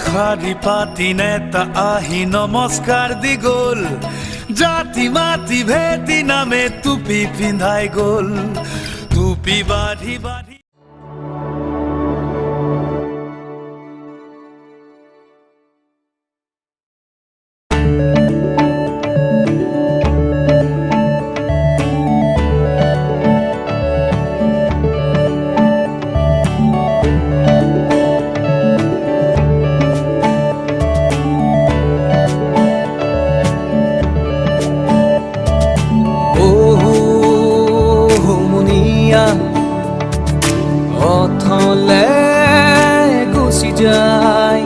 শাৰী পাতি নেতা আহি নমস্কাৰ দি গ'ল জাতি মাতি ভেটি নামে টুপি পিন্ধাই গ'ল টুপি বাঢ়ি বাঢ়ি অথলে গুচি যায়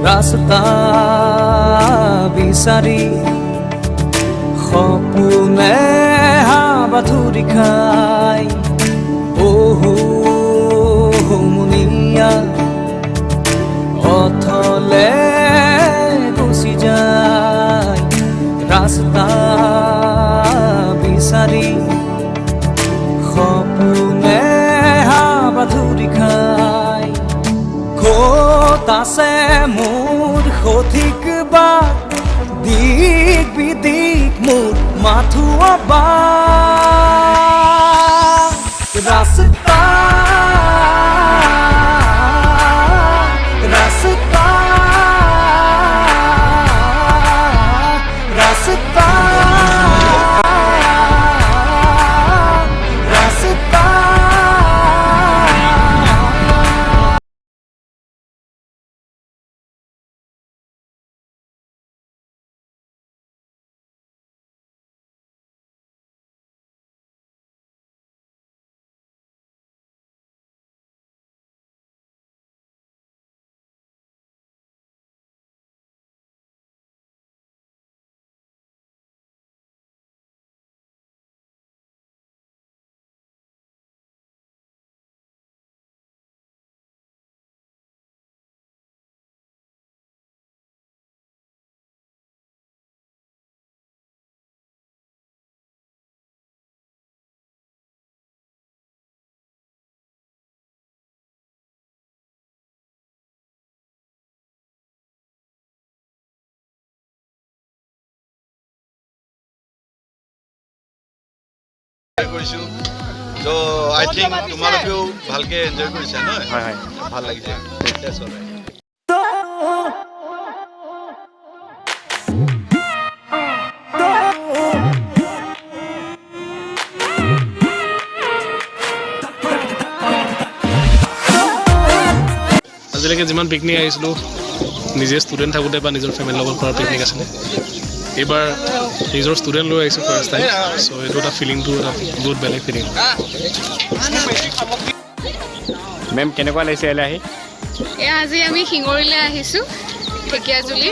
ৰাস্তা বিচাৰি সপোনে হাবাথুৰি খায় মুনিয়া অথলে গুচি যায় ৰাস্তা বিচাৰি সপোনে হাবাথুৰি খায় ক'ত আছে মোৰ সঠিক বাট দিক বিদিক মোৰ মাথোঁ বাট ৰাস্তা ৰাস্তা ৰাস্তা কৰিছোঁ তো আই থিংক তোমালোকেও ভালকে এনজয় কৰিছা নহয় হয় হয় ভাল লাগিছে আজিলৈকে যিমান পিকনিক আহিছিলোঁ নিজে ষ্টুডেণ্ট থাকোঁতে বা নিজৰ ফেমিলিৰ লগত কৰা পিকনিক আছিলে এইবাৰ নিজৰ ষ্টুডেণ্ট লৈ আহিছোঁ ফাৰ্ষ্ট টাইম চ' এইটো এটা ফিলিংটো এটা বহুত বেলেগ ফিলিং মেম কেনেকুৱা লাগিছে ইয়ালৈ আহি আজি আমি শিঙৰিলৈ আহিছোঁ ঢেকীয়াজুলি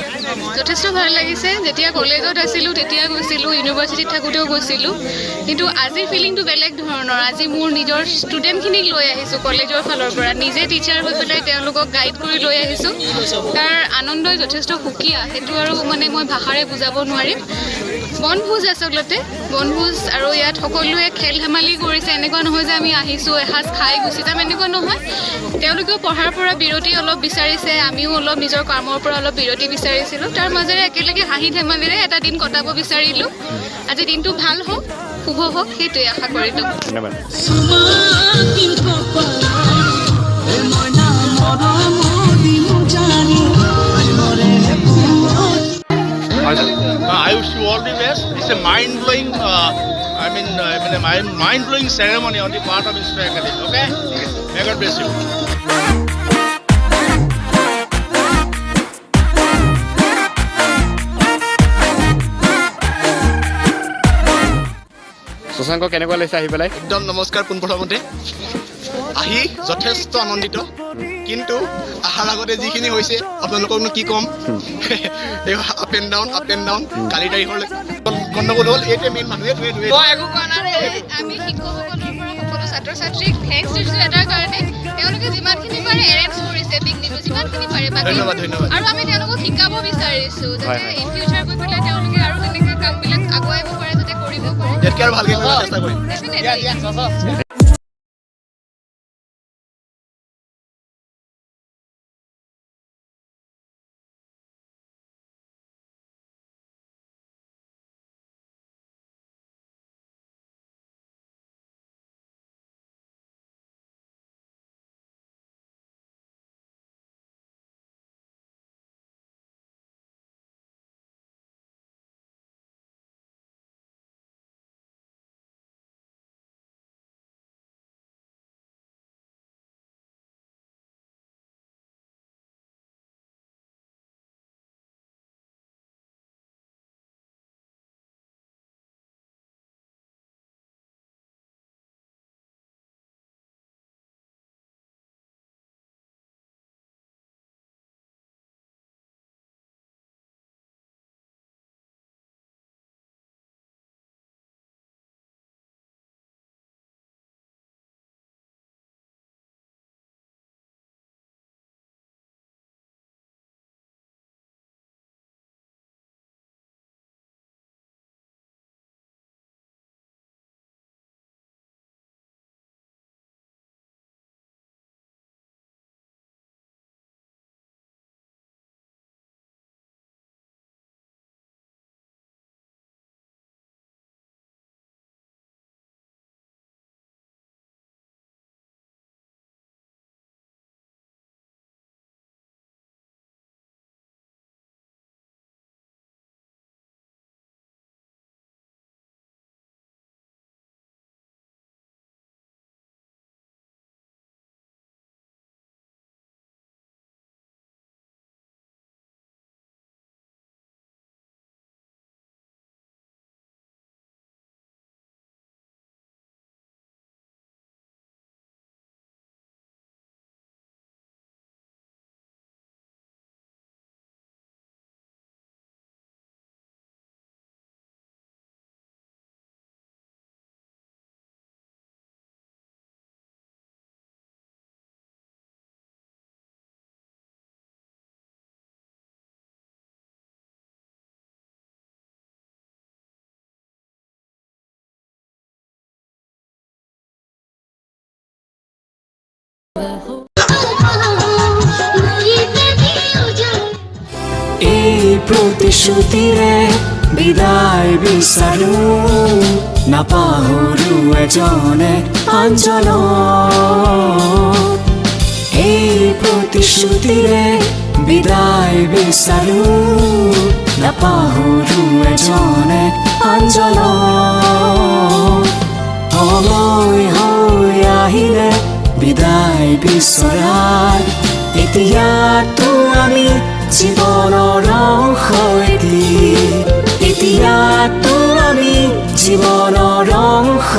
যথেষ্ট ভাল লাগিছে যেতিয়া কলেজত আছিলোঁ তেতিয়া গৈছিলোঁ ইউনিভাৰ্চিটিত থাকোঁতেও গৈছিলোঁ কিন্তু আজিৰ ফিলিংটো বেলেগ ধৰণৰ আজি মোৰ নিজৰ ষ্টুডেণ্টখিনিক লৈ আহিছোঁ কলেজৰ ফালৰ পৰা নিজে টিচাৰ হৈ পেলাই তেওঁলোকক গাইড কৰি লৈ আহিছোঁ তাৰ আনন্দই যথেষ্ট সুকীয়া সেইটো আৰু মানে মই ভাষাৰে বুজাব নোৱাৰিম বনভোজ আচলতে বনভোজ আৰু ইয়াত সকলোৱে খেল ধেমালি কৰিছে এনেকুৱা নহয় যে আমি আহিছোঁ এসাঁজ খাই গুচি যাম এনেকুৱা নহয় তেওঁলোকেও পঢ়াৰ পৰা বিৰতি অলপ বিচাৰিছে আমিও অলপ নিজৰ কামৰ পৰা অলপ বিৰতি বিচাৰিছিলোঁ তাৰ মাজেৰে একেলগে হাঁহি ধেমালিৰে এটা দিন কটাব বিচাৰিলোঁ আজি দিনটো ভাল হওক শুভ হওক সেইটোৱে আশা কৰিলোঁ ধন্যবাদ I wish you all the best. It's a mind-blowing, mind-blowing ceremony on the part of Inspire Academy. Okay? May God bless you. Shashank কেনেকুৱা লাগিছে আহি পেলাই একদম নমস্কাৰ পোনপ্ৰথমতে আহি যথেষ্ট আনন্দিত কিন্তু আহাৰ আগতে যিখিনি হৈছে আপোনালোককনো কি ক'ম আপ এণ্ড ডাউন কালি তাৰিখৰ গণ্ডগোল হ'ল এইটোৱে মেইন মানুহে আমি শিক্ষকসকলৰ পৰা সকলো ছাত্ৰ ছাত্ৰীক থেংকছ দিছোঁ এটাৰ কাৰণে তেওঁলোকে যিমানখিনি পাৰে এৰেঞ্জ কৰিছে পিকনিকটো যিমানখিনি পাৰে ধন্যবাদ আৰু আমি তেওঁলোকক শিকাব বিচাৰিছোঁ যাতে ইন ফিউচাৰ গৈ পেলাই তেওঁলোকে আৰু তেনেকৈ কামবিলাক আগুৱাই আহিব পাৰে যাতে কৰিব পাৰে ইয়াতকৈ আৰু ভালকৈ কৰিব চেষ্টা কৰিম প্ৰতিশ্ৰুতিৰে বিদায় বিচাৰো নাপাহৰো এজনে আনজনক এই প্ৰতিশ্ৰুতিৰে বিদায় বিচাৰো নাপাহৰো এজনে আনজনক সময় হৈ আহিলে বিদায় বিচৰাৰ এতিয়াতো আমি জীৱনৰ অংশ এটি এতিয়াতো আমি জীৱনৰ অংশ